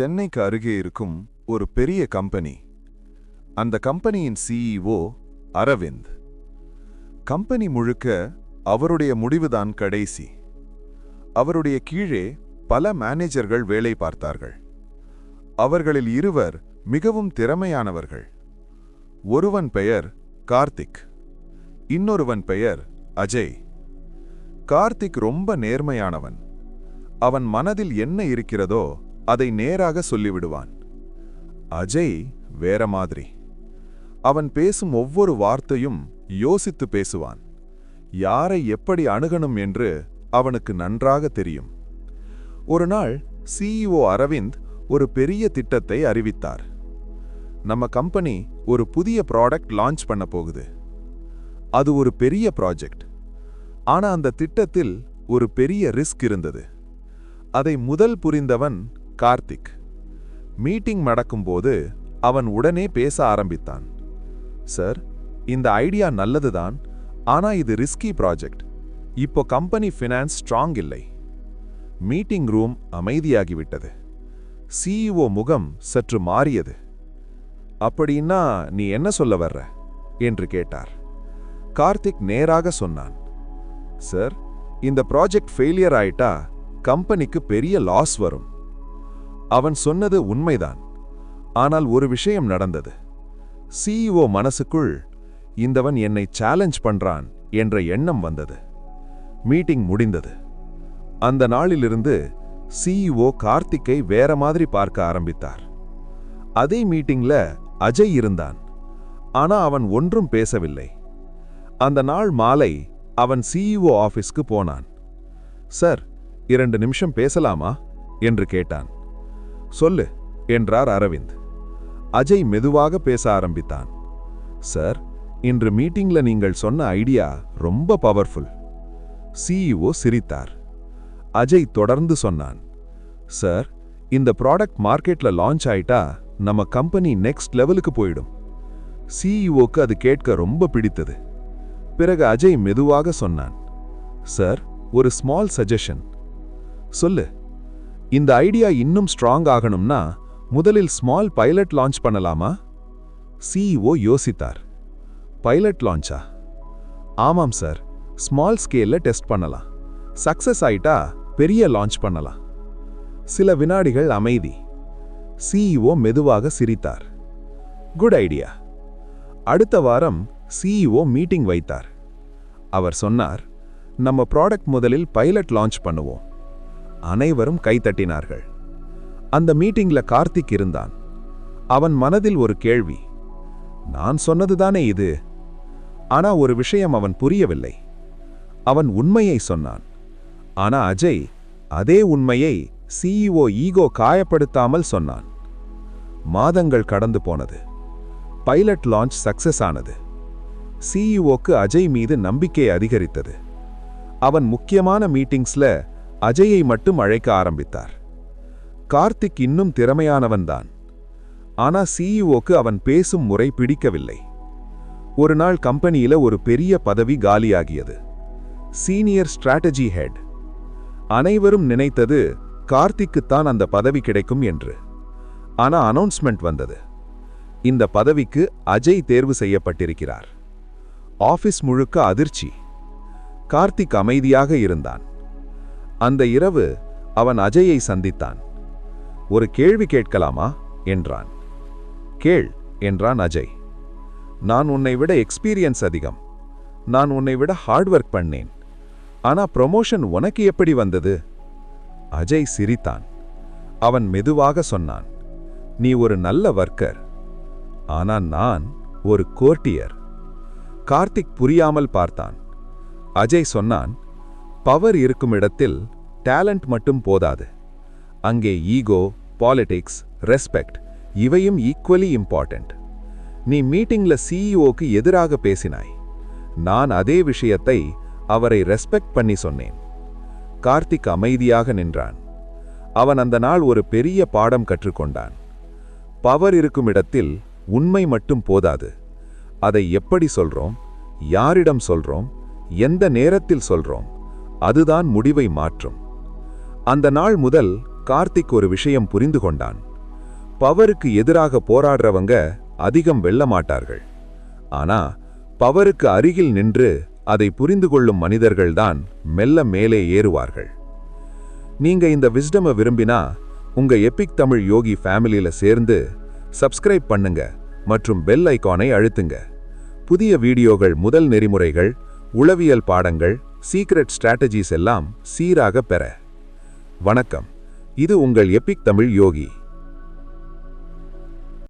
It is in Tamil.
சென்னைக்கு அருகே இருக்கும் ஒரு பெரிய கம்பெனி. அந்த கம்பெனியின் சிஇஓ அரவிந்த். கம்பெனி முழுக்க அவருடைய முடிவுதான் கடைசி. அவருடைய கீழே பல மேனேஜர்கள் வேலை பார்த்தார்கள். அவர்களில் இருவர் மிகவும் திறமையானவர்கள். ஒருவன் பெயர் கார்த்திக், இன்னொருவன் பெயர் அஜய். கார்த்திக் ரொம்ப நேர்மையானவன். அவன் மனதில் என்ன இருக்கிறதோ அதை நேராக சொல்லிவிடுவான். அஜய் வேற மாதிரி. அவன் பேசும் ஒவ்வொரு வார்த்தையும் யோசித்து பேசுவான். யாரை எப்படி அணுகணும் என்று அவனுக்கு நன்றாக தெரியும். ஒரு நாள் சிஇஓ அரவிந்த் ஒரு பெரிய திட்டத்தை அறிவித்தார். நம்ம கம்பெனி ஒரு புதிய ப்ராடக்ட் லான்ச் பண்ண போகுது. அது ஒரு பெரிய ப்ராஜெக்ட். ஆனா அந்த திட்டத்தில் ஒரு பெரிய ரிஸ்க் இருந்தது. அதை முதல் புரிந்தவன் கார்த்திக். மீட்டிங் நடக்கும்போது அவன் உடனே பேச ஆரம்பித்தான். சார், இந்த ஐடியா நல்லதுதான், ஆனா இது ரிஸ்கி ப்ராஜெக்ட். இப்போ கம்பெனி ஃபினான்ஸ் ஸ்ட்ராங் இல்லை. மீட்டிங் ரூம் அமைதியாகிவிட்டது. சிஇஓ முகம் சற்று மாறியது. அப்படின்னா நீ என்ன சொல்ல வர்ற என்று கேட்டார். கார்த்திக் நேராக சொன்னான், சார், இந்த ப்ராஜெக்ட் ஃபெயிலியர் ஆயிட்டா கம்பெனிக்கு பெரிய லாஸ் வரும். அவன் சொன்னது உண்மைதான். ஆனால் ஒரு விஷயம் நடந்தது. சிஇஓ மனசுக்குள் இந்தவன் என்னை சேலஞ்ச் பண்றான் என்ற எண்ணம் வந்தது. மீட்டிங் முடிந்தது. அந்த நாளிலிருந்து சிஇஓ கார்த்திக்கை வேற மாதிரி பார்க்க ஆரம்பித்தார். அதே மீட்டிங்ல அஜய் இருந்தான். ஆனா அவன் ஒன்றும் பேசவில்லை. அந்த நாள் மாலை அவன் சிஇஓ ஆபீஸ்க்கு போனான். சார், 2 நிமிஷம் பேசலாமா என்று கேட்டான். சொல்லு என்றார் அரவிந்த். அஜய் மெதுவாக பேச ஆரம்பித்தான். சார், இன்று மீட்டிங்ல நீங்கள் சொன்ன ஐடியா ரொம்ப பவர்ஃபுல். சிஇஓ சிரித்தார். அஜய் தொடர்ந்து சொன்னான், சார், இந்த ப்ராடக்ட் மார்க்கெட்ல லான்ச் ஆயிட்டா நம்ம கம்பெனி நெக்ஸ்ட் லெவலுக்கு போயிடும். சிஇஓக்கு அது கேட்க ரொம்ப பிடித்தது. பிறகு அஜய் மெதுவாக சொன்னான், சார், ஒரு ஸ்மால் சஜஷன். சொல்லு. இந்த ஐடியா இன்னும் ஸ்ட்ராங் ஆகணும்னா முதலில் ஸ்மால் பைலட் லான்ச் பண்ணலாமா? சிஇஓ யோசித்தார். பைலட் லான்ச்சா? ஆமாம் சார், ஸ்மால் ஸ்கேல்ல டெஸ்ட் பண்ணலாம். சக்சஸ் ஆயிட்டா பெரிய லான்ச் பண்ணலாம். சில வினாடிகள் அமைதி. சிஇஓ மெதுவாக சிரித்தார். Good idea. அடுத்த வாரம் சிஇஓ மீட்டிங் வைத்தார். அவர் சொன்னார், நம்ம ப்ராடக்ட் முதலில் பைலட் லான்ச் பண்ணுவோம். அனைவரும் கைத்தட்டினார்கள். அந்த மீட்டிங்ல கார்த்திக் இருந்தான். அவன் மனதில் ஒரு கேள்வி. நான் சொன்னதுதானே இது? ஆனா ஒரு விஷயம் அவன் புரியவில்லை. அவன் உண்மையை சொன்னான். ஆனா அஜய் அதே உண்மையை சிஇஓ ஈகோ காயப்படுத்தாமல் சொன்னான். மாதங்கள் கடந்து போனது. பைலட் லான்ச் சக்சஸ் ஆனது. சிஇஓக்கு அஜய் மீது நம்பிக்கை அதிகரித்தது. அவன் முக்கியமான மீட்டிங்ஸ்ல அஜயை மட்டும் அழைக்க ஆரம்பித்தார். கார்த்திக் இன்னும் திறமையானவன்தான். ஆனா சிஇஓக்கு அவன் பேசும் முறை பிடிக்கவில்லை. ஒரு நாள் கம்பெனியில ஒரு பெரிய பதவி காலியாகியது. Senior strategy head. அனைவரும் நினைத்தது கார்த்திக்குத்தான் அந்த பதவி கிடைக்கும் என்று. ஆனா அனௌன்ஸ்மெண்ட் வந்தது. இந்த பதவிக்கு அஜய் தேர்வு செய்யப்பட்டிருக்கிறார். ஆபீஸ் முழுக்க அதிர்ச்சி. கார்த்திக் அமைதியாக இருந்தான். அந்த இரவு அவன் அஜயை சந்தித்தான். ஒரு கேள்வி கேட்கலாமா என்றான். கேள் என்றான் அஜய். நான் உன்னை விட எக்ஸ்பீரியன்ஸ் அதிகம். நான் உன்னை விட ஹார்ட் ஒர்க் பண்ணேன். ஆனா ப்ரொமோஷன் உனக்கு எப்படி வந்தது? அஜய் சிரித்தான். அவன் மெதுவாக சொன்னான், நீ ஒரு நல்ல வர்க்கர். ஆனா நான் ஒரு கோர்ட்டியர். கார்த்திக் புரியாமல் பார்த்தான். அஜய் சொன்னான், பவர் இருக்கும் இடத்தில் டேலண்ட் மட்டும் போதாது. அங்கே ஈகோ, பாலிடிக்ஸ், ரெஸ்பெக்ட் இவையும் ஈக்குவலி இம்பார்ட்டன்ட். நீ மீட்டிங்ல சிஇஓக்கு எதிராக பேசினாய். நான் அதே விஷயத்தை அவரை ரெஸ்பெக்ட் பண்ணி சொன்னேன். கார்த்திக் அமைதியாக நின்றான். அவன் அந்த நாள் ஒரு பெரிய பாடம் கற்றுக்கொண்டான். பவர் இருக்கும் இடத்தில் உண்மை மட்டும் போதாது. அதை எப்படி சொல்றோம், யாரிடம் சொல்றோம், எந்த நேரத்தில் சொல்றோம், அதுதான் முடிவை மாற்றும். அந்த நாள் முதல் கார்த்திக் ஒரு விஷயம் புரிந்து கொண்டான். பவருக்கு எதிராக போராடுறவங்க அதிகம் வெல்ல மாட்டார்கள். ஆனா பவருக்கு அருகில் நின்று அதை புரிந்து கொள்ளும் மனிதர்கள்தான் மெல்ல மேலே ஏறுவார்கள். நீங்க இந்த விஸ்டமை விரும்பினா உங்க எபிக் தமிழ் யோகி ஃபேமிலியில சேர்ந்து சப்ஸ்கிரைப் பண்ணுங்க மற்றும் பெல் ஐகானை அழுத்துங்க. புதிய வீடியோகள், முதல் நெறிமுறைகள், உளவியல் பாடங்கள், சீக்ரெட் ஸ்ட்ராட்டஜிஸ் எல்லாம் சீராக பெற. வணக்கம். இது உங்கள் எபிக் தமிழ் யோகி.